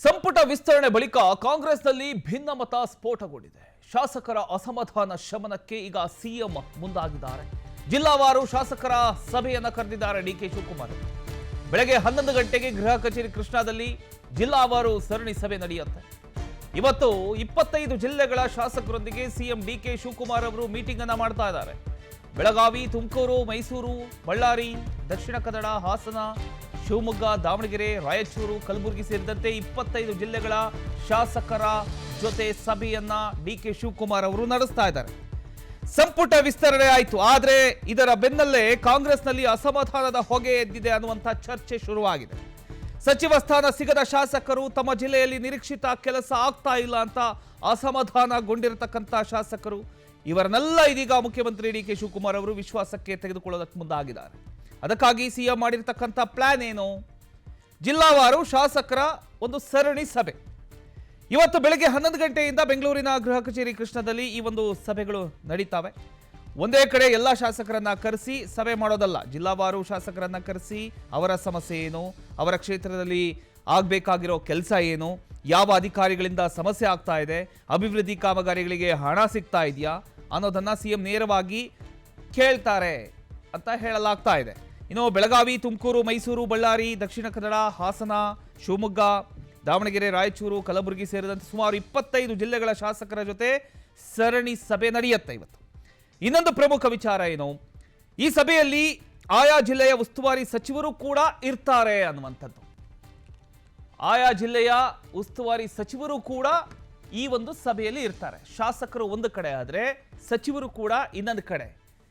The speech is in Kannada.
ಸಂಪುಟ ವಿಸ್ತರಣೆ ಬಳಿಕ ಕಾಂಗ್ರೆಸ್ನಲ್ಲಿ ಭಿನ್ನಮತ ಸ್ಫೋಟಗೊಂಡಿದೆ. ಶಾಸಕರ ಅಸಮಾಧಾನ ಶಮನಕ್ಕೆ ಈಗ ಸಿಎಂ ಮುಂದಾಗಿದ್ದಾರೆ. ಜಿಲ್ಲಾವಾರು ಶಾಸಕರ ಸಭೆಯನ್ನು ಕರೆದಿದ್ದಾರೆ ಡಿಕೆ ಶಿವಕುಮಾರ್. ಬೆಳಗ್ಗೆ 11 ಗಂಟೆಗೆ ಗೃಹ ಕಚೇರಿ ಕೃಷ್ಣಾದಲ್ಲಿ ಜಿಲ್ಲಾವಾರು ಸರಣಿ ಸಭೆ ನಡೆಯುತ್ತೆ. ಇವತ್ತು 25 ಜಿಲ್ಲೆಗಳ ಶಾಸಕರೊಂದಿಗೆ ಸಿಎಂ ಡಿಕೆ ಶಿವಕುಮಾರ್ ಅವರು ಮೀಟಿಂಗ್ ಅನ್ನು ಮಾಡ್ತಾ ಇದ್ದಾರೆ. ಬೆಳಗಾವಿ, ತುಮಕೂರು, ಮೈಸೂರು, ಬಳ್ಳಾರಿ, ದಕ್ಷಿಣ ಕನ್ನಡ, ಹಾಸನ, ಶಿವಮೊಗ್ಗ, ದಾವಣಗೆರೆ, ರಾಯಚೂರು, ಕಲಬುರಗಿ ಸೇರಿದಂತೆ 25 ಜಿಲ್ಲೆಗಳ ಶಾಸಕರ ಜೊತೆ ಸಭೆಯನ್ನ ಡಿಕೆ ಶಿವಕುಮಾರ್ ಅವರು ನಡೆಸ್ತಾ ಇದ್ದಾರೆ. ಸಂಪುಟ ವಿಸ್ತರಣೆ ಆಯಿತು, ಆದರೆ ಇದರ ಬೆನ್ನಲ್ಲೇ ಕಾಂಗ್ರೆಸ್ನಲ್ಲಿ ಅಸಮಾಧಾನದ ಹೊಗೆ ಎದ್ದಿದೆ ಅನ್ನುವಂಥ ಚರ್ಚೆ ಶುರುವಾಗಿದೆ. ಸಚಿವ ಸ್ಥಾನ ಸಿಗದ ಶಾಸಕರು ತಮ್ಮ ಜಿಲ್ಲೆಯಲ್ಲಿ ನಿರೀಕ್ಷಿತ ಕೆಲಸ ಆಗ್ತಾ ಇಲ್ಲ ಅಂತ ಅಸಮಾಧಾನಗೊಂಡಿರತಕ್ಕಂಥ ಶಾಸಕರು ಇವರನ್ನೆಲ್ಲ ಇದೀಗ ಮುಖ್ಯಮಂತ್ರಿ ಡಿಕೆ ಶಿವಕುಮಾರ್ ಅವರು ವಿಶ್ವಾಸಕ್ಕೆ ತೆಗೆದುಕೊಳ್ಳೋದಕ್ಕೆ ಮುಂದಾಗಿದ್ದಾರೆ. ಅದಕ್ಕಾಗಿ ಸಿಎಂ ಮಾಡಿರ್ತಕ್ಕಂಥ ಪ್ಲಾನ್ ಏನು? ಜಿಲ್ಲಾವಾರು ಶಾಸಕರ ಒಂದು ಸರಣಿ ಸಭೆ ಇವತ್ತು ಬೆಳಗ್ಗೆ 11 ಗಂಟೆಯಿಂದ ಬೆಂಗಳೂರಿನ ಗೃಹ ಕಚೇರಿ ಕೃಷ್ಣದಲ್ಲಿ ಈ ಒಂದು ಸಭೆಗಳು ನಡೀತಾವೆ. ಒಂದೇ ಕಡೆ ಎಲ್ಲ ಶಾಸಕರನ್ನ ಕರೆಸಿ ಸಭೆ ಮಾಡೋದಲ್ಲ, ಜಿಲ್ಲಾವಾರು ಶಾಸಕರನ್ನ ಕರೆಸಿ ಅವರ ಸಮಸ್ಯೆ ಏನು, ಅವರ ಕ್ಷೇತ್ರದಲ್ಲಿ ಆಗಬೇಕಾಗಿರೋ ಕೆಲಸ ಏನು, ಯಾವ ಅಧಿಕಾರಿಗಳಿಂದ ಸಮಸ್ಯೆ ಆಗ್ತಾ ಇದೆ, ಅಭಿವೃದ್ಧಿ ಕಾಮಗಾರಿಗಳಿಗೆ ಹಣ ಸಿಗ್ತಾ ಇದೆಯಾ ಅನ್ನೋದನ್ನ ಸಿಎಂ ನೇರವಾಗಿ ಕೇಳ್ತಾರೆ ಅಂತ ಹೇಳಲಾಗ್ತಾ ಇದೆ. ಇನ್ನು ಬೆಳಗಾವಿ, ತುಮಕೂರು, ಮೈಸೂರು, ಬಳ್ಳಾರಿ, ದಕ್ಷಿಣ ಕನ್ನಡ, ಹಾಸನ, ಶಿವಮೊಗ್ಗ, ದಾವಣಗೆರೆ, ರಾಯಚೂರು, ಕಲಬುರಗಿ ಸೇರಿದಂತೆ ಸುಮಾರು 25 ಜಿಲ್ಲೆಗಳ ಶಾಸಕರ ಜೊತೆ ಸರಣಿ ಸಭೆ ನಡೆಯುತ್ತೆ ಇವತ್ತು. ಇನ್ನೊಂದು ಪ್ರಮುಖ ವಿಚಾರ ಏನು, ಈ ಸಭೆಯಲ್ಲಿ ಆಯಾ ಜಿಲ್ಲೆಯ ಉಸ್ತುವಾರಿ ಸಚಿವರು ಕೂಡ ಇರ್ತಾರೆ ಅನ್ನುವಂಥದ್ದು. ಆಯಾ ಜಿಲ್ಲೆಯ ಉಸ್ತುವಾರಿ ಸಚಿವರು ಕೂಡ ಈ ಒಂದು ಸಭೆಯಲ್ಲಿ ಇರ್ತಾರೆ. ಶಾಸಕರು ಒಂದು ಕಡೆ ಆದರೆ ಸಚಿವರು ಕೂಡ ಇನ್ನೊಂದು ಕಡೆ.